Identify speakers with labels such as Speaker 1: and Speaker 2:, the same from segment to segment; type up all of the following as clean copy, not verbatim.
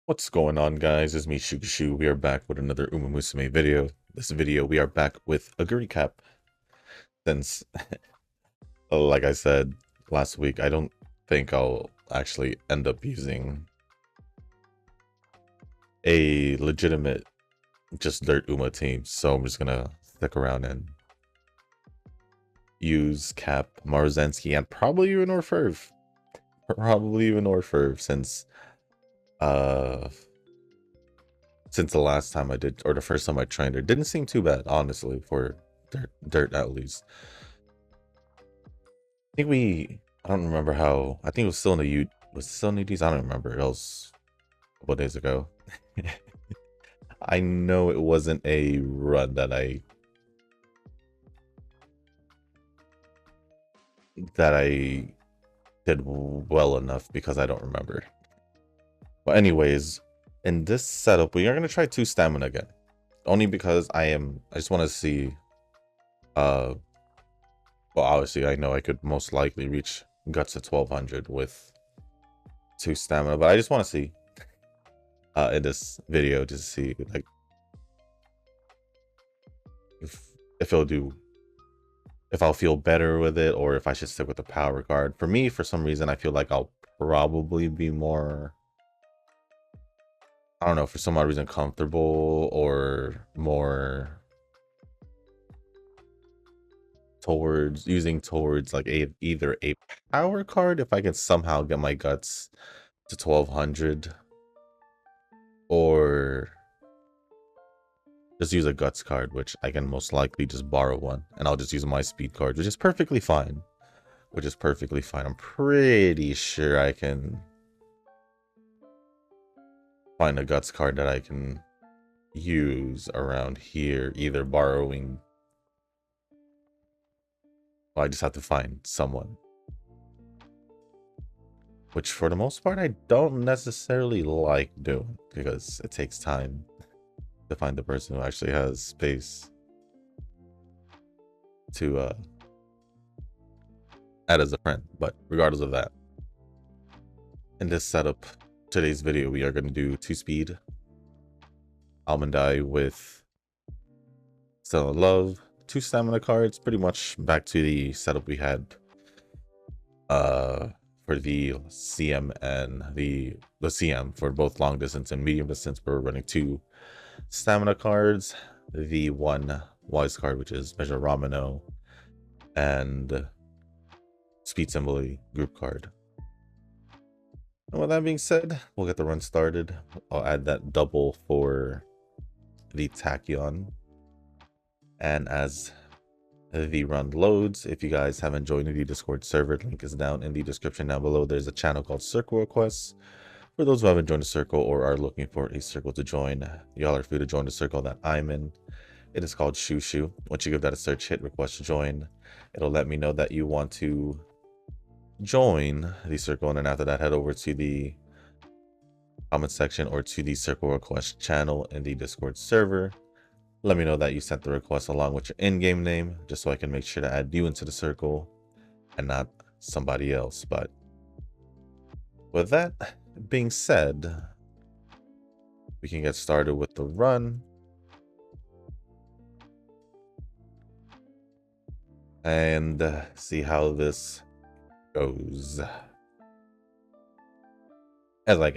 Speaker 1: What's going on, guys? It's me, Shu. We are back with another Musume video. This video, we are back with Oguri Cap. Since, like I said last week, I don't think I'll actually end up using a legitimate just dirt Uma team. So I'm just gonna stick around and use Cap, Maruzensky, and probably even Orferv. Since the last time I did, or the first time I trained her, didn't seem too bad, honestly, for dirt at least. I don't remember how, I think it was still in the was it still in the UDs? I don't remember, it was a couple days ago. I know it wasn't a run that I did well enough because I don't remember. But anyways, in this setup, we are going to try 2 stamina again. Only because I just want to see, well, obviously I know I could most likely reach guts at 1200 with 2 stamina, but I just want to see, in this video, to see, like, if I'll feel better with it, or if I should stick with the power card. For me, for some reason, I feel like I'll probably be more, I don't know, for some odd reason, comfortable or more towards like either a power card if I can somehow get my guts to 1200, or just use a guts card, which I can most likely just borrow one, and I'll just use my speed card, which is perfectly fine. I'm pretty sure I can find a guts card that I can use around here, either borrowing. Well, I just have to find someone, which for the most part I don't necessarily like doing, because it takes time to find the person who actually has space to add as a friend. But regardless of that, in this setup, today's video, we are going to do 2 speed Almond Eye with Still in Love, 2 stamina cards, pretty much back to the setup we had for the CM and the CM for both long distance and medium distance. We're running 2 stamina cards, the 1 wise card, which is Measure Ramino, and Speed Symbol group card. And with that being said, we'll get the run started. I'll add that double for the Tachyon. And as the run loads, if you guys haven't joined the Discord server, link is down in the description down below. There's a channel called Circle Requests. For those who haven't joined the circle or are looking for a circle to join, y'all are free to join the circle that I'm in. It is called Shushu. Once you give that a search, hit request to join. It'll let me know that you want to join the circle, and then after that, head over to the comment section or to the Circle Request channel in the Discord server. Let me know that you sent the request along with your in-game name, just so I can make sure to add you into the circle and not somebody else. But with that being said, we can get started with the run and see how this goes. As I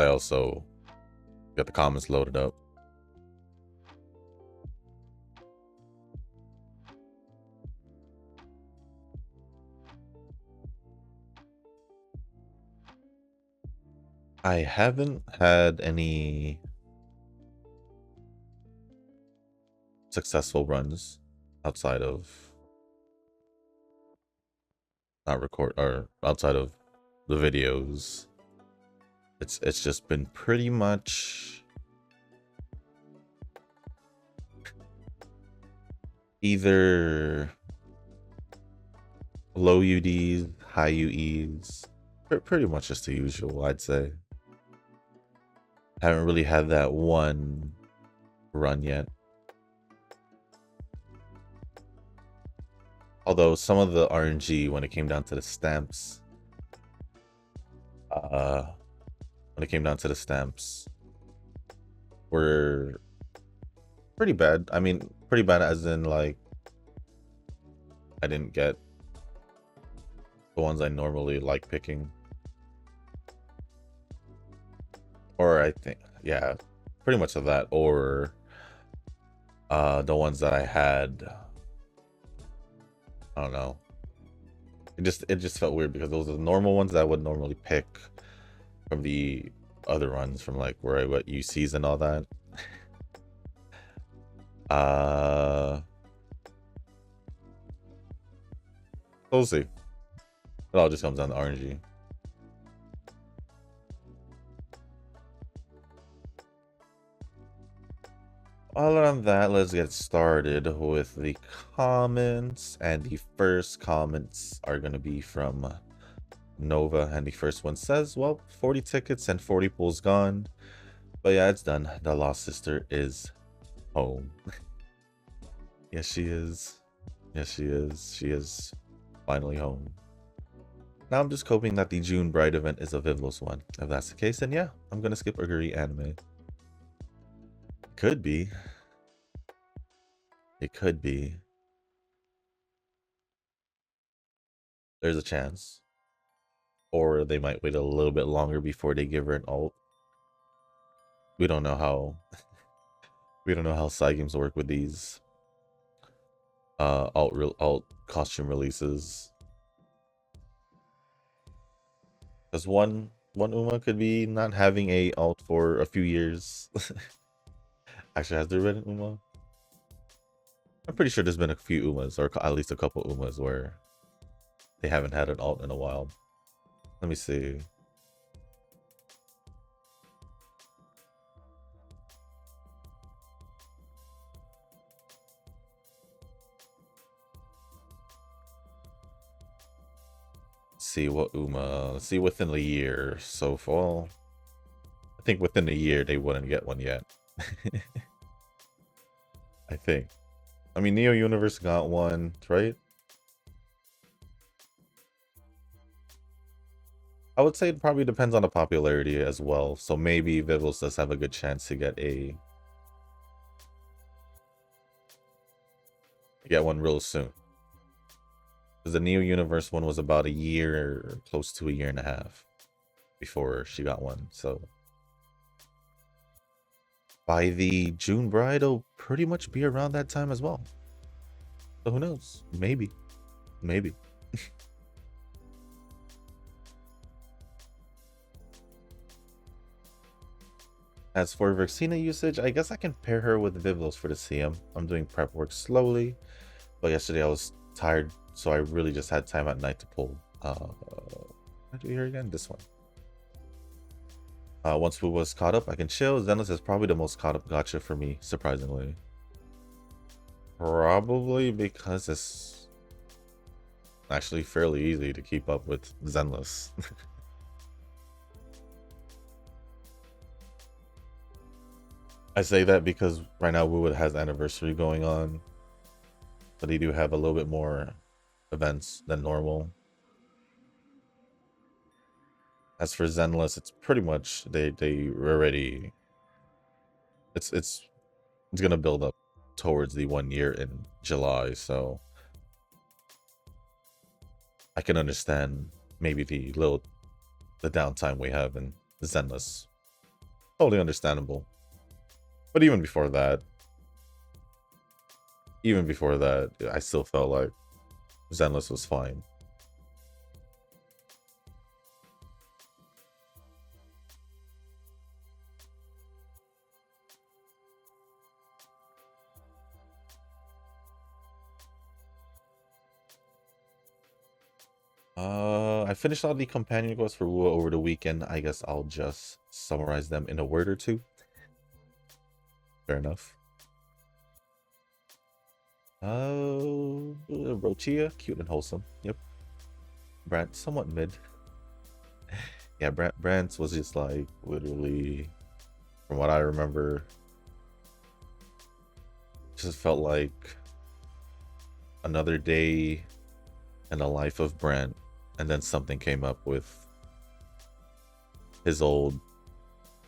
Speaker 1: also get the comments loaded up. I haven't had any successful runs outside of outside of the videos. It's just been pretty much either low UDs, high UEs, pretty much just the usual, I'd say. Haven't really had that one run yet. Although some of the RNG, when it came down to the stamps, were pretty bad. I mean, pretty bad as in like I didn't get the ones I normally like picking. Or I think, yeah, pretty much of that. Or the ones that I had, I don't know. It just felt weird because those are the normal ones that I would normally pick from the other runs from like where I got UCs and all that. We'll see. It all just comes down to RNG. Other than that, let's get started with the comments. And the first comments are going to be from Nova. And the first one says, well, 40 tickets and 40 pools gone. But yeah, it's done. The lost sister is home. Yes, she is. Yes, she is. She is finally home. Now I'm just hoping that the June Bride event is a Vivlos one. If that's the case, then yeah, I'm going to skip Oguri anime. Could be. It could be. There's a chance. Or they might wait a little bit longer before they give her an alt. We don't know how side games work with these alt costume releases. Because one Uma could be not having a alt for a few years. Actually, has there been an Uma? I'm pretty sure there's been a few Umas, or at least a couple Umas, where they haven't had an alt in a while. Let me see. See what Uma. Let's see within the year so far. I think within a year they wouldn't get one yet. I think. I mean, Neo Universe got one, right? I would say it probably depends on the popularity as well. So maybe Vivlos does have a good chance to get one real soon. Because the Neo Universe one was about a year, close to a year and a half before she got one. So by the June Bride, it'll pretty much be around that time as well. So who knows? Maybe. Maybe. As for Vexina usage, I guess I can pair her with Vivlos for the CM. I'm doing prep work slowly, but yesterday I was tired, so I really just had time at night to pull. What do we hear again? This one. Once Fu was caught up, I can chill. Zenless is probably the most caught up gacha for me, surprisingly. Probably because it's actually fairly easy to keep up with Zenless. I say that because right now Wood has anniversary going on, but they do have a little bit more events than normal. As for Zenless, it's pretty much they already it's gonna build up towards the 1 year in July, so I can understand maybe the downtime we have in Zenless. Totally understandable. But even before that, I still felt like Zenless was fine. I finished all the companion quests for Wu over the weekend. I guess I'll just summarize them in a word or two. Fair enough. Rochia, cute and wholesome. Yep. Brant, somewhat mid. Yeah, Brant's was just like literally, from what I remember, just felt like another day in the life of Brent, and then something came up with his old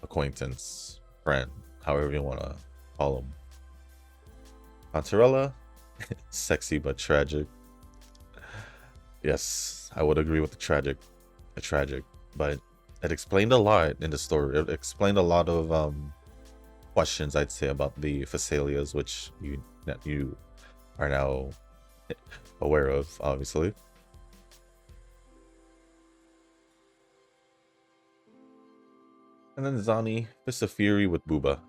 Speaker 1: acquaintance, friend, however you want to call him. Pantarella, sexy but tragic. Yes, I would agree with the tragic, but it explained a lot in the story. It explained a lot of questions, I'd say, about the Phasalias, which you are now aware of, obviously. And then Zani, Fist of Fury with Booba.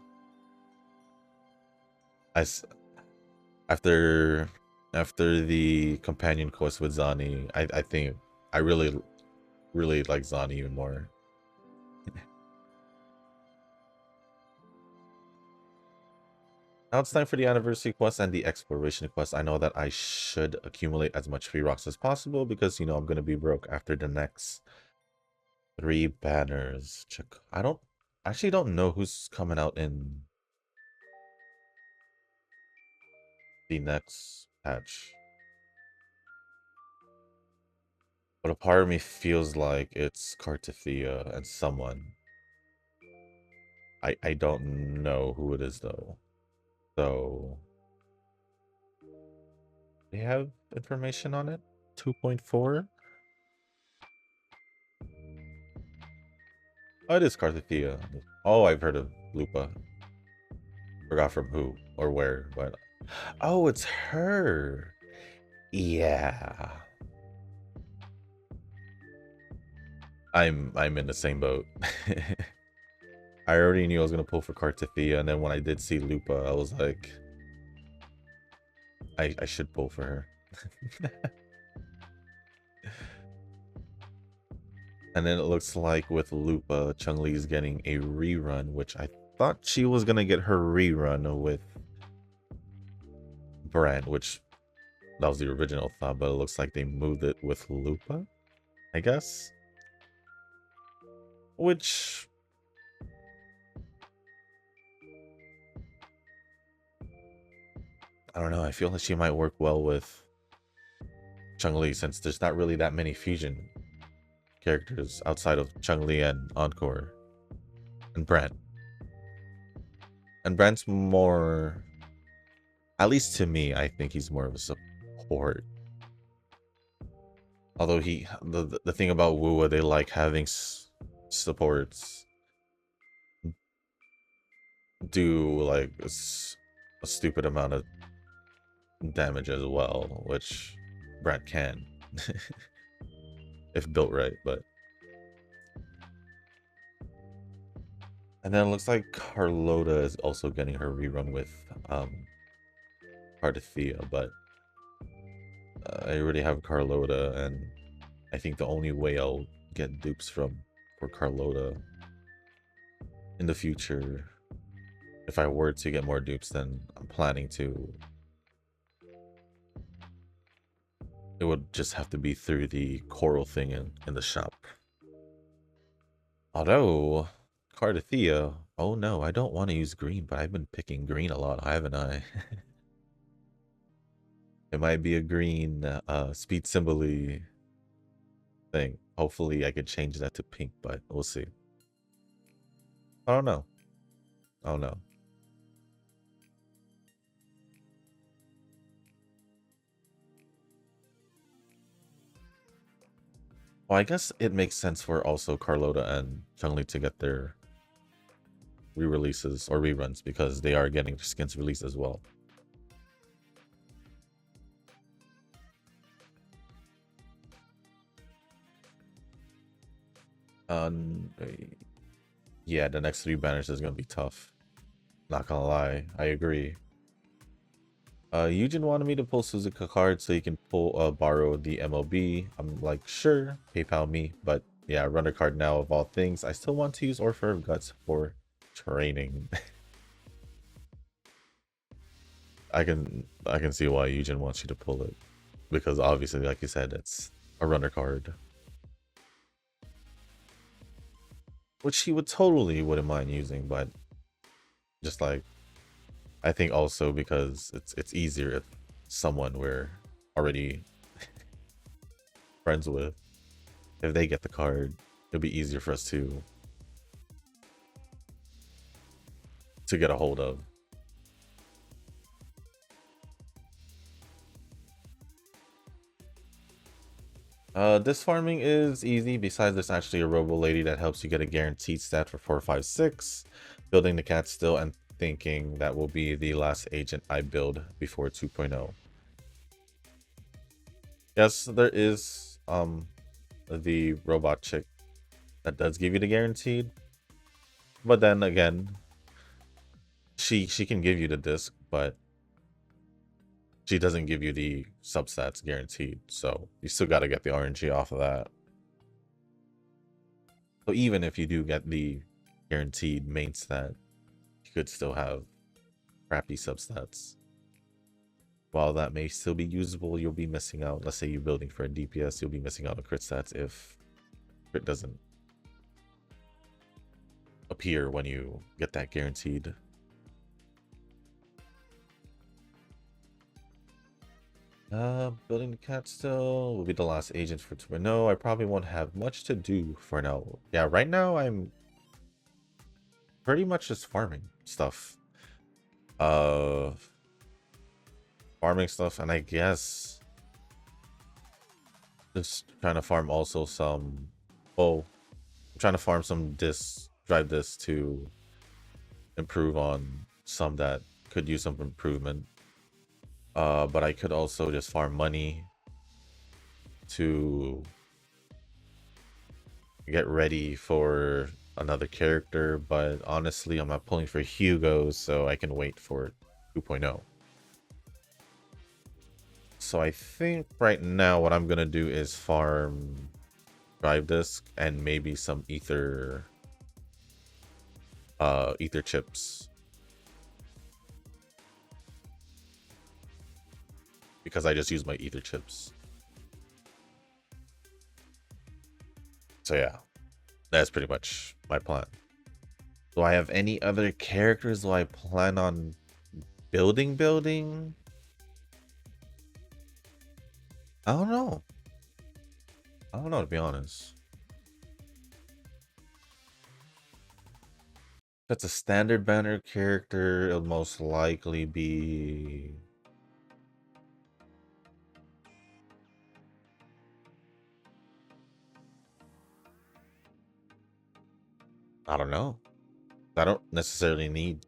Speaker 1: After the companion quest with Zani, I think I really like Zani even more. Now it's time for the anniversary quest and the exploration quest. I know that I should accumulate as much free rocks as possible because, you know, I'm going to be broke after the next 3 banners. Check. I actually don't know who's coming out in the next patch. But a part of me feels like it's Cartithia and someone. I don't know who it is though. So they have information on it? 2.4? Oh, it is Cartithia. Oh, I've heard of Lupa. Forgot from who or where, but oh, it's her. Yeah. I'm in the same boat. I already knew I was gonna pull for Cartithia, and then when I did see Lupa, I was like, I should pull for her. And then it looks like with Lupa, Chun-Li is getting a rerun, which I thought she was gonna get her rerun with Brand, which that was the original thought, but it looks like they moved it with Lupa, I guess. Which I don't know, I feel like she might work well with Chun-Li since there's not really that many fusion characters outside of Chun-Li and Encore and Brand. And Brand's more, at least to me, I think he's more of a support. Although the thing about Wuwa, they like having supports do like a stupid amount of damage as well, which Brad can if built right. But and then it looks like Carlota is also getting her rerun with Cartithia, but I already have Carlota, and I think the only way I'll get dupes for Carlota in the future, if I were to get more dupes, then I'm planning to, it would just have to be through the coral thing in the shop. Although Cartithia, oh no, I don't want to use green, but I've been picking green a lot, haven't I? It might be a green speed symbol-y thing. Hopefully I could change that to pink, but we'll see. I don't know. Oh no. Well, I guess it makes sense for also Carlota and Chun-Li to get their re-releases or reruns because they are getting their skins released as well. Yeah, the next 3 banners is gonna be tough. Not gonna lie, I agree. Eugen wanted me to pull Suzuka card so he can borrow the MLB. I'm like, sure, PayPal me, but yeah, runner card now of all things. I still want to use Orphan of Guts for training. I can see why Eugen wants you to pull it, because obviously, like you said, it's a runner card, which he wouldn't mind using, but just like I think also because it's easier if someone we're already friends with, if they get the card, it'll be easier for us to get a hold of. This farming is easy. Besides, there's actually a robo lady that helps you get a guaranteed stat for 4, 5, 6. Building the cat still, and thinking that will be the last agent I build before 2.0. Yes, there is the robot chick that does give you the guaranteed, but then again, she can give you the disc, but she doesn't give you the substats guaranteed, so you still got to get the RNG off of that. So even if you do get the guaranteed main stat, you could still have crappy substats. While that may still be usable, you'll be missing out. Let's say you're building for a DPS, you'll be missing out on crit stats if crit doesn't appear when you get that guaranteed. Building the cat still will be the last agent for 2.0. I probably won't have much to do for now. Yeah, right now I'm pretty much just farming stuff. Farming stuff, and I guess just trying to farm also some. Oh, I'm trying to farm some drive discs to improve on some that could use some improvement. But I could also just farm money to get ready for another character, but honestly, I'm not pulling for Hugo, so I can wait for 2.0. So I think right now what I'm gonna do is farm drive disc and maybe some ether chips, because I just use my ether chips. So yeah, that's pretty much my plan. Do I have any other characters do I plan on building? I don't know. To be honest. That's a standard banner character. It'll most likely be... I don't know. I don't necessarily need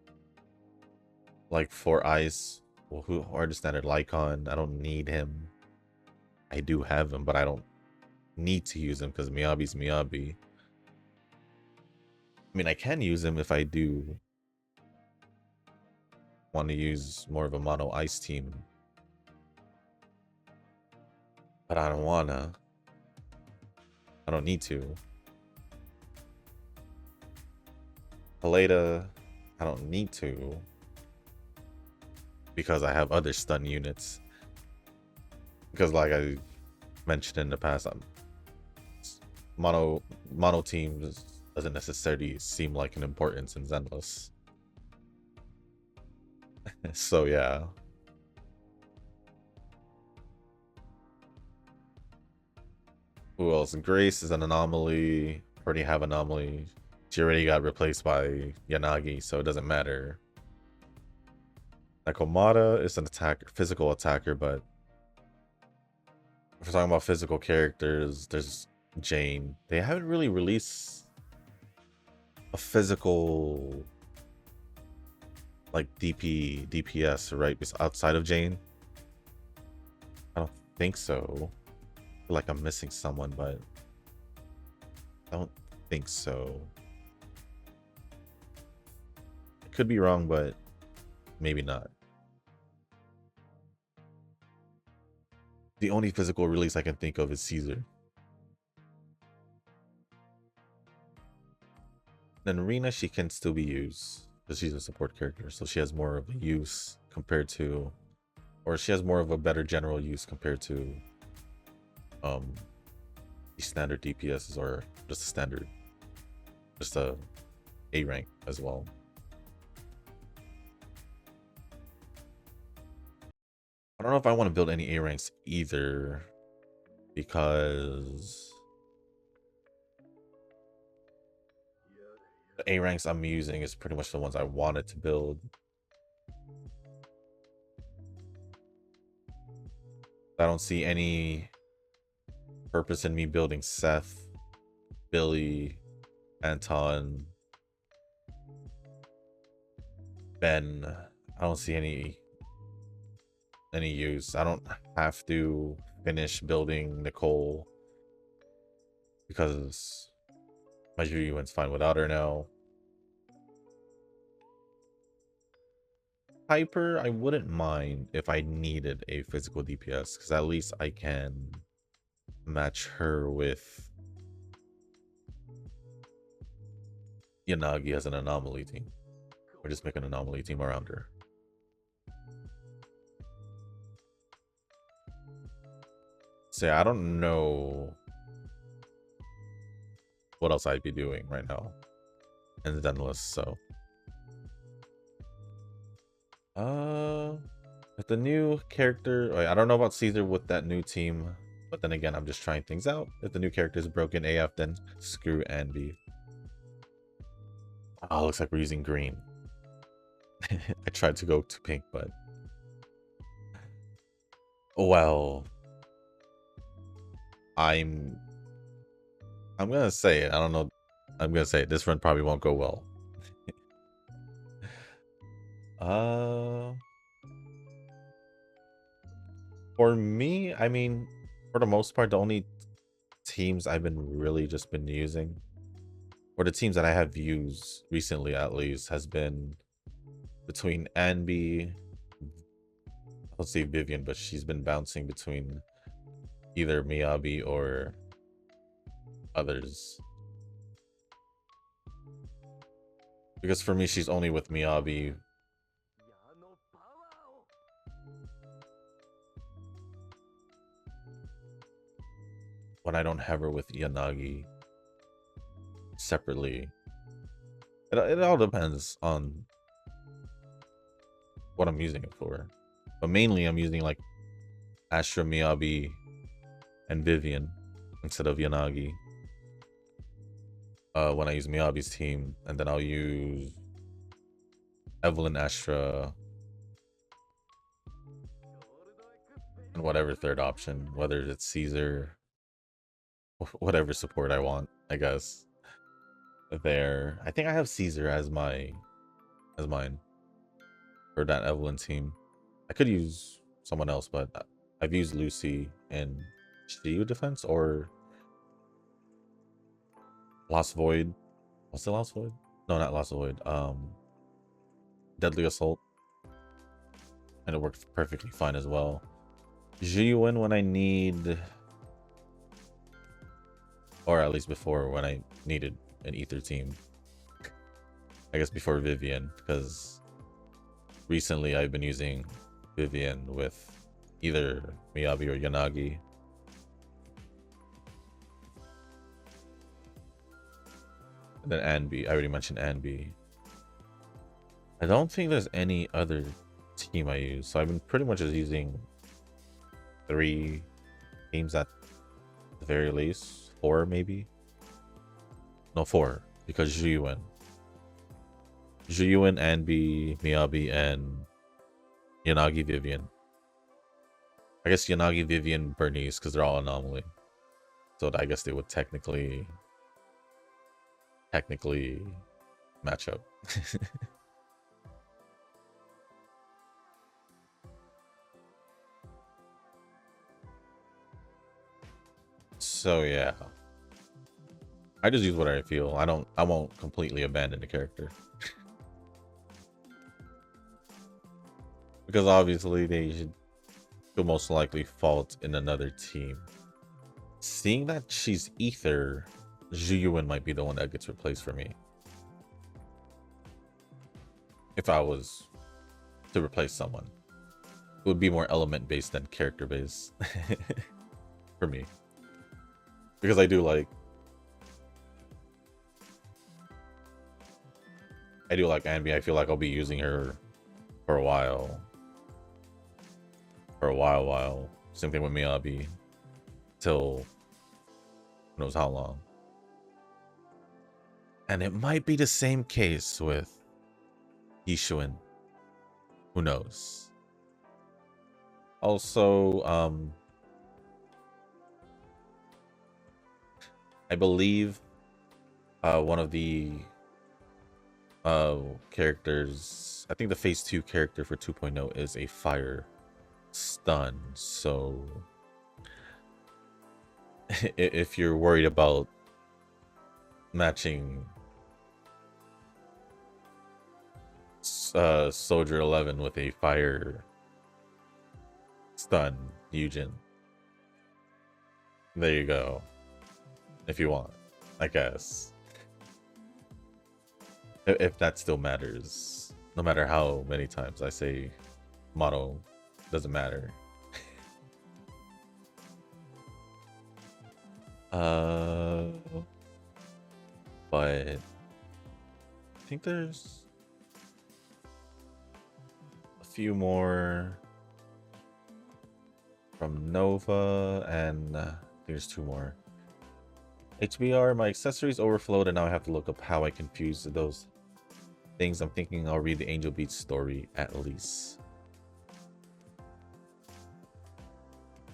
Speaker 1: like 4 eyes who are the standard Lycon. I don't need him. I do have him, but I don't need to use him because Miyabi's Miyabi. I mean, I can use him if I do want to use more of a mono ice team, but I don't wanna. I don't need to. Paleta, I don't need to, because I have other stun units. Because like I mentioned in the past, mono teams doesn't necessarily seem like an importance in Zenless. So yeah. Who else? Grace is an anomaly. Already have anomaly. She already got replaced by Yanagi, so it doesn't matter. Nakomata is an physical attacker, but if we're talking about physical characters, there's Jane. They haven't really released a physical like DPS, right? Outside of Jane. I don't think so. I feel like I'm missing someone, but I don't think so. I could be wrong, but maybe not. The only physical release I can think of is Caesar. Then Rena, she can still be used because she's a support character, so she has more of a use compared to, or she has more of a better general use compared to the standard DPSs, or just a standard, just a rank as well. I don't know if I want to build any A ranks either, because the A ranks I'm using is pretty much the ones I wanted to build. I don't see any purpose in me building Seth, Billy, Anton, Ben. I don't see any use. I don't have to finish building Nicole because my Juyuin's fine without her now. Hyper, I wouldn't mind if I needed a physical DPS, because at least I can match her with Yanagi as an anomaly team. Or just make an anomaly team around her. So yeah, I don't know what else I'd be doing right now in the Denless, so. With the new character, I don't know about Caesar with that new team, but then again, I'm just trying things out. If the new character is broken AF, then screw Anby. Oh, looks like we're using green. I tried to go to pink, but well, I'm gonna say it. I don't know. I'm gonna say it. This run probably won't go well. For me, I mean, for the most part, the only teams I've been really just been using, or the teams that I have used recently at least, has been between Anby, let's say Vivian, but she's been bouncing between either Miyabi or others. Because for me, she's only with Miyabi. When I don't have her with Yanagi separately. It all depends on what I'm using it for. But mainly I'm using like Astra, Miyabi, and Vivian instead of Yanagi. When I use Miyabi's team, and then I'll use Evelyn, Astra, and whatever third option, whether it's Caesar, whatever support I want, I guess. There, I think I have Caesar as mine for that Evelyn team. I could use someone else, but I've used Lucy in Shiyu defense or Lost Void. What's the Lost Void? No, not Lost Void. Deadly Assault, and it worked perfectly fine as well. Jiyuin when I need, or at least before when I needed an ether team. I guess before Vivian, because recently I've been using Vivian with either Miyabi or Yanagi. And then Anby, I already mentioned Anby. I don't think there's any other team I use, so I've been pretty much just using 3 teams at the very least. 4 maybe? No, 4, because Jiyuin, Anby, Miyabi, and Yanagi, Vivian. I guess Yanagi, Vivian, Bernice, because they're all anomaly. So I guess they would technically match up. So yeah, I just use what I feel. I won't completely abandon the character. Because obviously they should most likely fault in another team. Seeing that she's ether, Jiyuin might be the one that gets replaced for me. If I was to replace someone, it would be more element based than character based for me. Because I do like Anby. I feel like I'll be using her for a while. for a while. Same thing with Miyabi. Till who knows how long. And it might be the same case with Yishuin. Who knows? Also, I believe one of the characters, I think the phase 2 character for 2.0 is a fire stun. So if you're worried about matching Soldier 11 with a fire stun Yujin, there you go. If you want, I guess. If that still matters, no matter how many times I say mono doesn't matter. But I think there's a few more from Nova, and there's 2 more. HBR, my accessories overflowed, and now I have to look up how I confused those things. I'm thinking I'll read the Angel Beats story at least.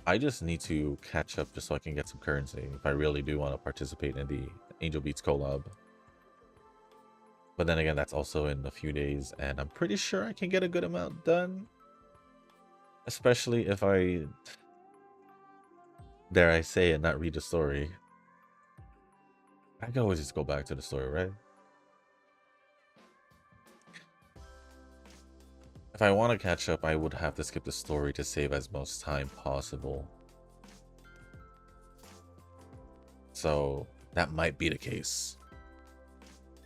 Speaker 1: I just need to catch up just so I can get some currency if I really do want to participate in the Angel Beats collab. But then again, that's also in a few days, and I'm pretty sure I can get a good amount done. Especially if I, dare I say it, not read the story. I can always just go back to the story, right? If I want to catch up, I would have to skip the story to save as most time possible. So that might be the case.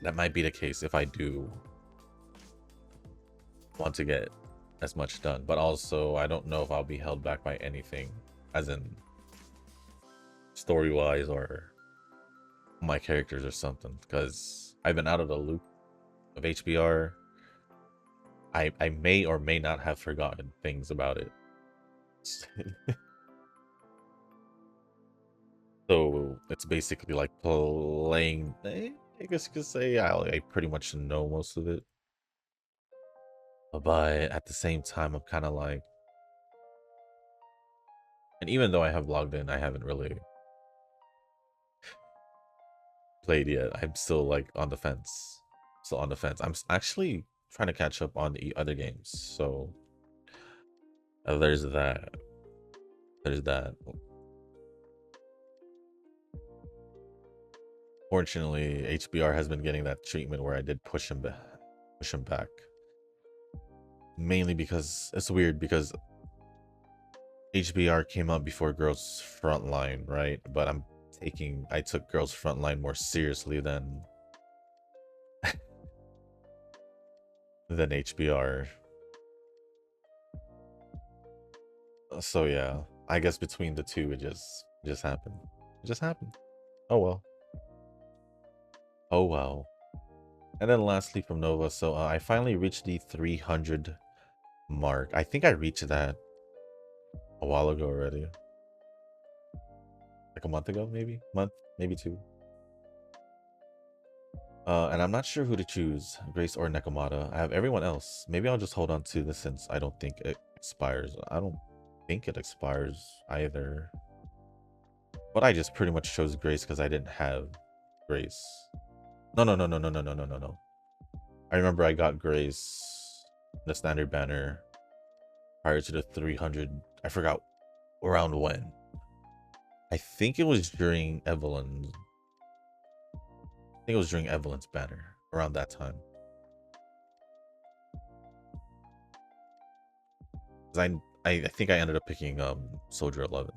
Speaker 1: That might be the case if I do want to get as much done. But also, I don't know if I'll be held back by anything, as in story-wise or my characters or something. Because I've been out of the loop of HBR. I may or may not have forgotten things about it. So it's basically like playing, I guess you could say I pretty much know most of it. But at the same time, I'm kind of like, and even though I have logged in, I haven't really played yet. I'm still like on the fence. Still on the fence. I'm actually trying to catch up on the other games. So there's that. There's that. Fortunately, HBR has been getting that treatment where I did push him back. Mainly because it's weird because HBR came out before Girls Frontline, right? But I took Girls Frontline more seriously than HBR. So yeah, I guess between the two, it just happened. It just happened. Oh well. Oh well. And then lastly from Nova, so I finally reached the 300 mark. I think I reached that a while ago already. Like a month ago, maybe? Month, maybe 2. And I'm not sure who to choose, Grace or Nekomata. I have everyone else. Maybe I'll just hold on to this since I don't think it expires. I don't think it expires either. But I just pretty much chose Grace because I didn't have Grace. No. I remember I got Grace, the standard banner, prior to the 300. I forgot around when. I think it was during Evelyn's. I think it was during Evelyn's banner around that time. I think I ended up picking Soldier 11.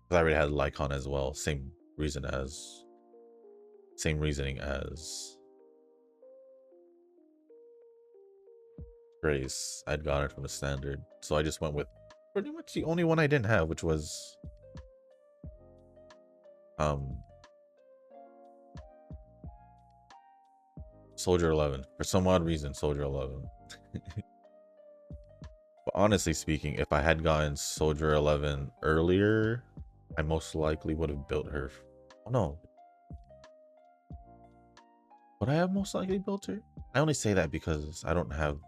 Speaker 1: Because I already had Lycon as well. Same reasoning as Grace. I'd gotten it from the standard. So I just went with pretty much the only one I didn't have, which was Soldier 11. For some odd reason, Soldier 11. honestly speaking, if I had gotten Soldier 11 earlier, I most likely would have built her. Oh no. Would I have most likely built her? I only say that because I don't have...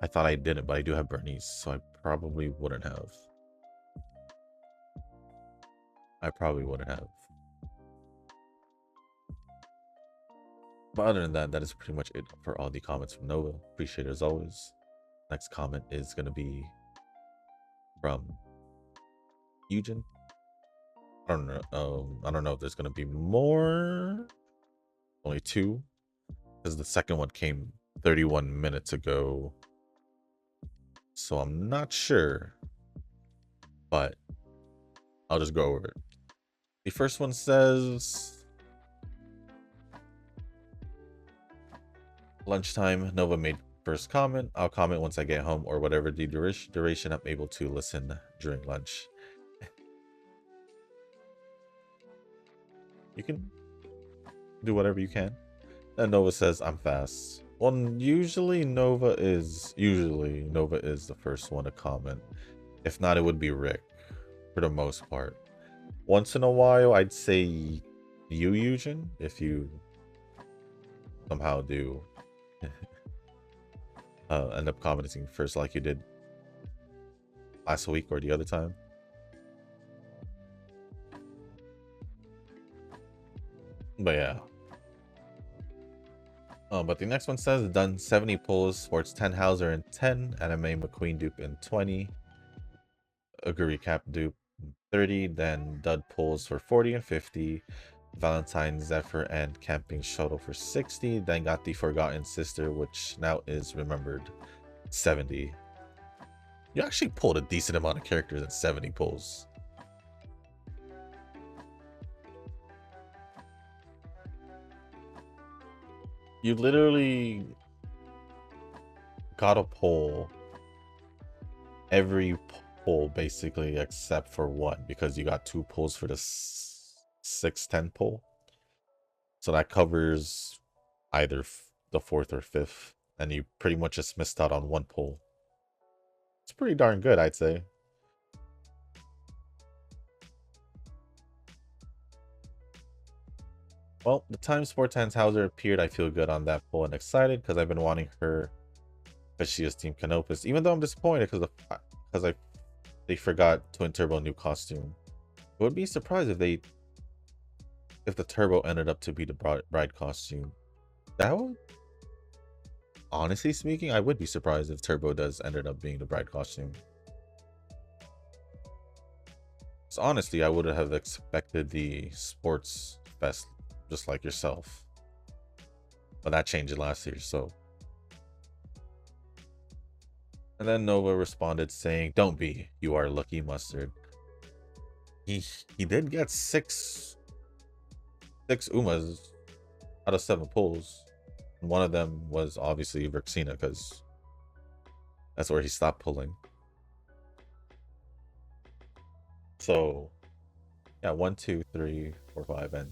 Speaker 1: I thought I didn't, but I do have Bernice, so I probably wouldn't have. I probably wouldn't have. But other than that, that is pretty much it for all the comments from Nova. Appreciate it as always. Next comment is going to be from Eugen. I don't know. I don't know if there's going to be more. Only 2. Because the second one came 31 minutes ago. So I'm not sure. But I'll just go over it. The first one says... Lunchtime, Nova made first comment. I'll comment once I get home or whatever the duration I'm able to listen during lunch. You can do whatever you can. And Nova says I'm fast. Well, usually Nova is the first one to comment. If not, it would be Rick for the most part. Once in a while, I'd say you, Eugen, if you somehow do end up commenting first like you did last week or the other time. But yeah. But the next one says done 70 pulls, Sports 10 Hauser in 10, Anime McQueen dupe in 20, Oguri Cap dupe 30, then dud pulls for 40 and 50, Valentine Zephyr and Camping Shuttle for 60, then got the Forgotten Sister, which now is remembered 70. You actually pulled a decent amount of characters in 70 pulls. You literally got a pull every pull basically except for one, because you got 2 pulls for the 6-10 pull. So that covers either the 4th or 5th, and you pretty much just missed out on 1 pull. It's pretty darn good, I'd say. Well, the time Sportans Hauser appeared, I feel good on that pull and excited because I've been wanting her, because she is Team Canopus. Even though I'm disappointed because they forgot Twin Turbo new costume. I would be surprised if the Turbo ended up to be the bride costume. That would, honestly speaking, I would be surprised if Turbo does ended up being the bride costume. So honestly, I would have expected the Sports Fest just like yourself, but that changed last year. So, and then Nova responded saying, "Don't be, you are lucky mustard." He did get 6 Umas out of 7 pulls. And one of them was obviously Vexina, because that's where he stopped pulling. So yeah, 1, 2, 3, 4, 5, and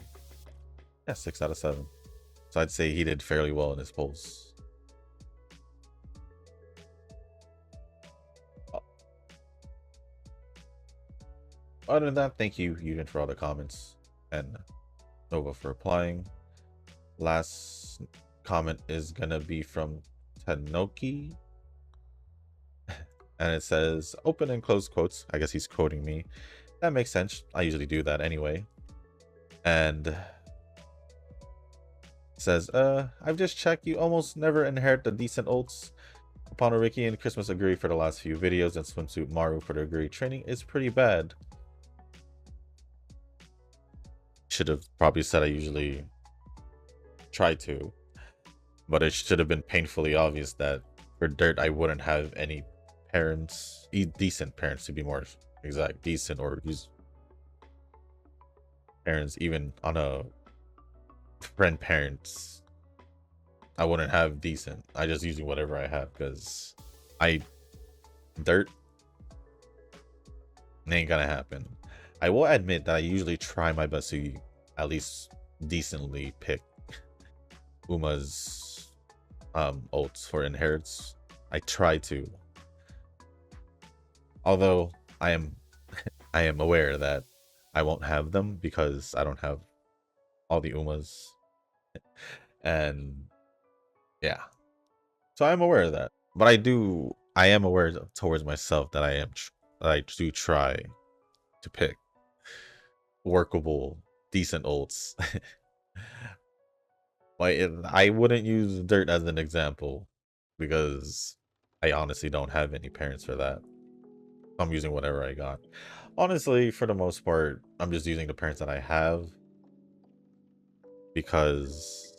Speaker 1: yeah, 6 out of 7. So I'd say he did fairly well in his pulls. Other than that, thank you, Eugen, for all the comments, and Nova for replying. Last comment is gonna be from Tanoki, and it says open and close quotes. I guess he's quoting me. That makes sense. I usually do that anyway. And says, I've just checked. You almost never inherit the decent ults. Upon Ricky and Christmas Oguri for the last few videos, and Swimsuit Maru for the Oguri training is pretty bad. Should have probably said I usually try to, but it should have been painfully obvious that for Dirt I wouldn't have any parents, decent parents to be more exact, decent, or use parents even on a friend parents. I wouldn't have decent. I just using whatever I have, because Dirt ain't gonna happen. I will admit that I usually try my best to at least decently pick Uma's ults for inherits. I try to, Although I am I am aware that I won't have them because I don't have all the Umas, and yeah. So I'm aware of that. But I am aware towards myself that that I do try to pick workable, decent ults. Like I wouldn't use dirt as an example because I honestly don't have any parents for that. I'm using whatever I got. Honestly, for the most part, I'm just using the parents that I have because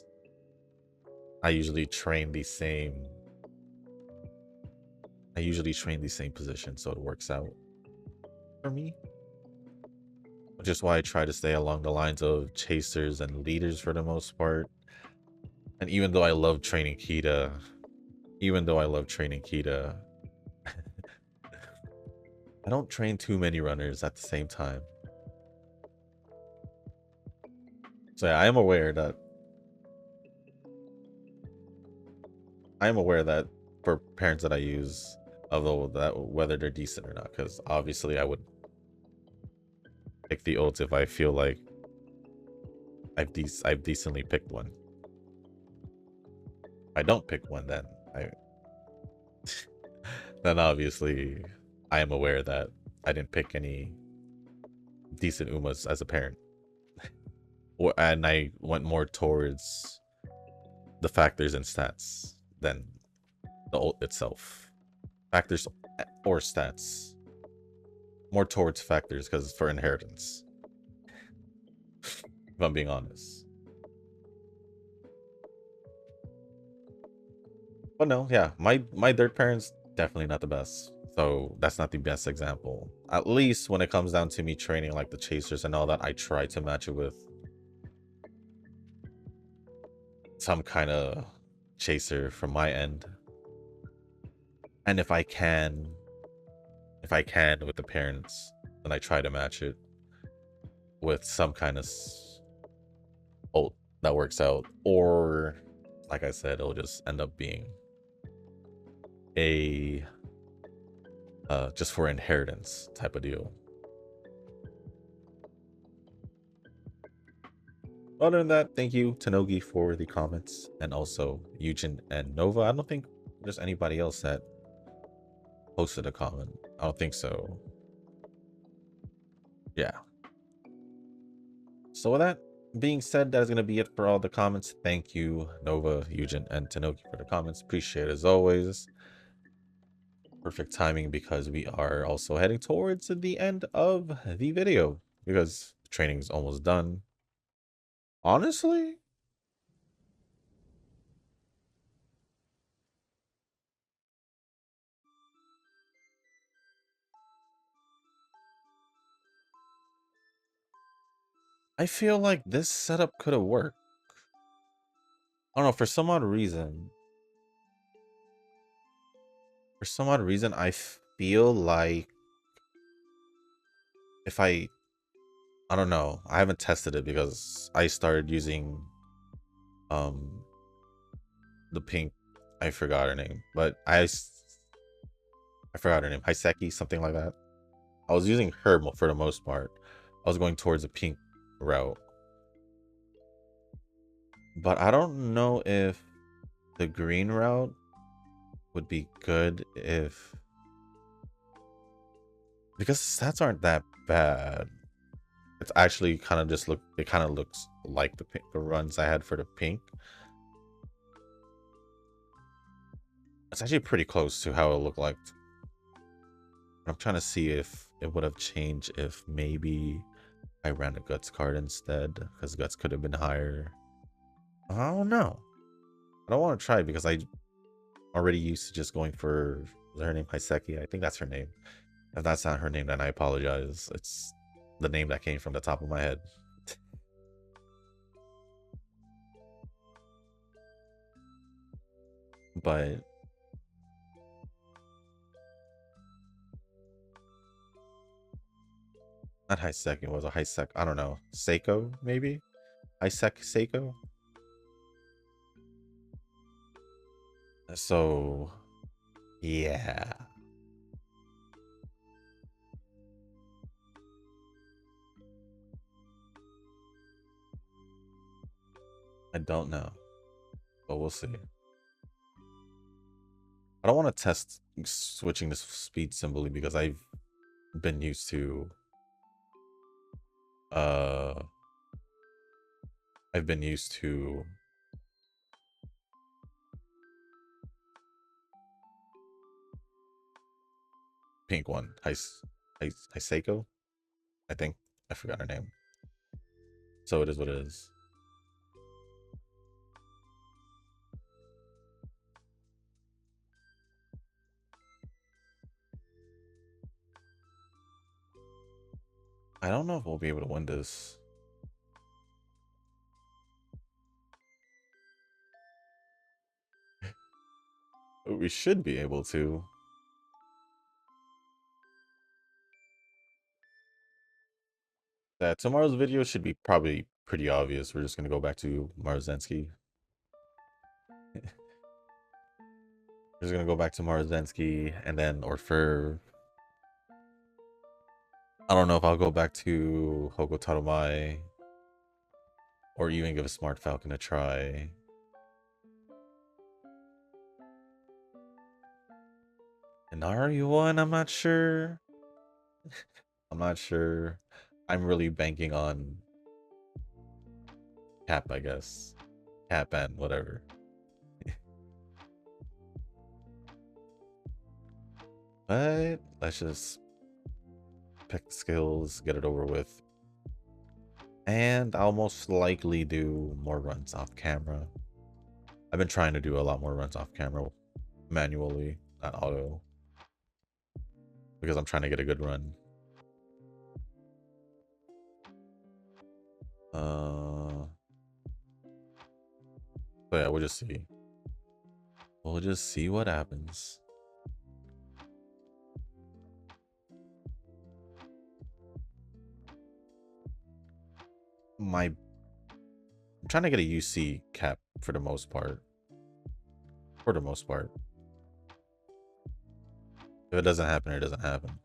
Speaker 1: I usually train the same position, so it works out for me. Which is why I try to stay along the lines of chasers and leaders for the most part. And even though I love training Kita, I don't train too many runners at the same time. So yeah, I am aware that for parents that I use, although that whether they're decent or not, because obviously I would pick the ults if I feel like I've decently picked one. If I don't pick one, then then obviously I am aware that I didn't pick any decent Umas as a parent. And I went more towards the factors and stats than the ult itself. Factors or stats. More towards factors because for inheritance. If I'm being honest. But no, yeah, my dirt parents definitely not the best. So that's not the best example. At least when it comes down to me training like the chasers and all that, I try to match it with some kind of chaser from my end. And if I can with the parents, then I try to match it with some kind of ult that works out. Or like I said, it'll just end up being a just for inheritance type of deal. Other than that, thank you Tanogi for the comments, and also Eugen and Nova. I don't think there's anybody else that posted a comment. I don't think so. Yeah. So with that being said, that is going to be it for all the comments. Thank you Nova, Eugen, and Tanogi for the comments. Appreciate it as always. Perfect timing because we are also heading towards the end of the video because the training is almost done. Honestly, I feel like this setup could have worked. I don't know, for some odd reason. I feel like if I don't know. I haven't tested it because I started using the pink, I forgot her name, but I forgot her name, Hiseki, something like that. I was using her for the most part. I was going towards a pink route. But I don't know if the green route would be good if, because stats aren't that bad. It's actually kind of just it kind of looks like the runs I had for the pink. It's actually pretty close to how it looked like. I'm trying to see if it would have changed if maybe I ran a guts card instead, because guts could have been higher. I don't know. I don't want to try because I already used to just going for, is her name Hiseki? I think that's her name. If that's not her name, then I apologize. It's the name that came from the top of my head. But not Hiseki, it was a Hisek. I don't know. Seiko, maybe? Seiko? So, yeah. I don't know, but we'll see. I don't want to test switching to speed simply because I've been used to uh I've been used to pink one. Hiseko? I think I forgot her name. So it is what it is. I don't know if we'll be able to win this. But we should be able to. Tomorrow's video should be probably pretty obvious. We're just gonna go back to Marzensky. We're just gonna go back to Marzensky and then Orfer. I don't know if I'll go back to Hogo Taromai or even give a Smart Falcon a try. Inari one, I'm not sure. I'm not sure. I'm really banking on Cap, I guess. Cap and whatever. But let's just pick skills, get it over with. And I'll most likely do more runs off camera. I've been trying to do a lot more runs off camera manually, not auto. Because I'm trying to get a good run. So yeah, we'll just see. We'll just see what happens. I'm trying to get a UC cap for the most part. For the most part. If it doesn't happen, it doesn't happen.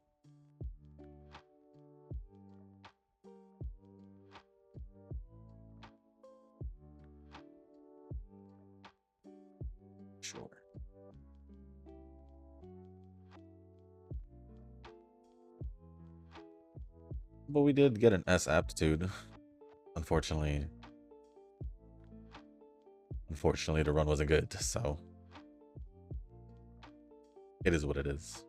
Speaker 1: Sure. But we did get an S aptitude. Unfortunately. Unfortunately, the run wasn't good, so it is what it is.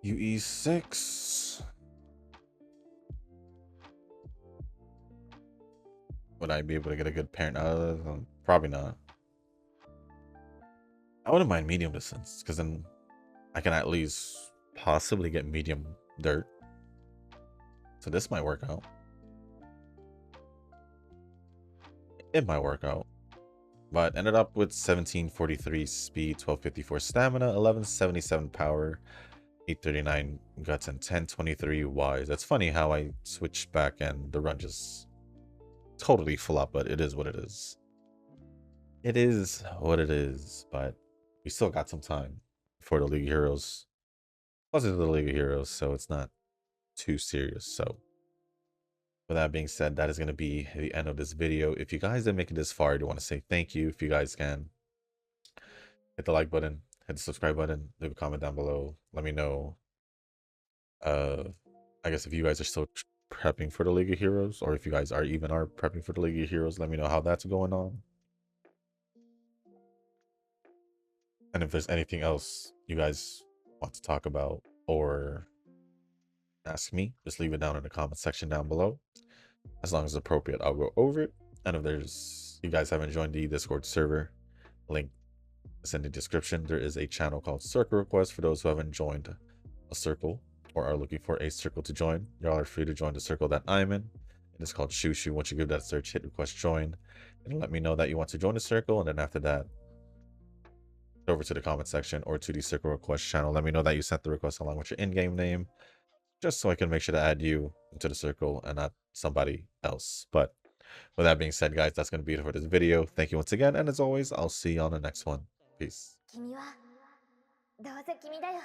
Speaker 1: UE6. Would I be able to get a good parent? Probably not. I wouldn't mind medium distance, because then I can at least possibly get medium dirt. So this might work out. It might work out. But ended up with 1743 speed, 1254 stamina, 1177 power, 839 guts, and 1023 wise. That's funny how I switched back and the run just totally flopped, but it is what it is. It is what it is, but we still got some time for the League of Heroes. Plus it's the League of Heroes, so it's not too serious. So with that being said, that is going to be the end of this video. If you guys didn't make it this far, I do want to say thank you. If you guys can, hit the like button, hit the subscribe button, leave a comment down below. Let me know. I guess if you guys are still prepping for the League of Heroes, or if you guys are prepping for the League of Heroes, let me know how that's going on. And if there's anything else you guys want to talk about or ask me, just leave it down in the comment section down below. As long as it's appropriate, I'll go over it. And if you guys haven't joined the Discord server, link is in the description. There is a channel called Circle Request for those who haven't joined a circle or are looking for a circle to join. Y'all are free to join the circle that I'm in. It is called Shushu. Once you give that search, hit request join, and let me know that you want to join the circle. And then after that, over to the comment section or to the Circle Request channel. Let me know that you sent the request along with your in-game name, just so I can make sure to add you into the circle and not somebody else. But with that being said, guys, that's going to be it for this video. Thank you once again, and as always, I'll see you on the next one. Peace.
Speaker 2: どうせ君だよ。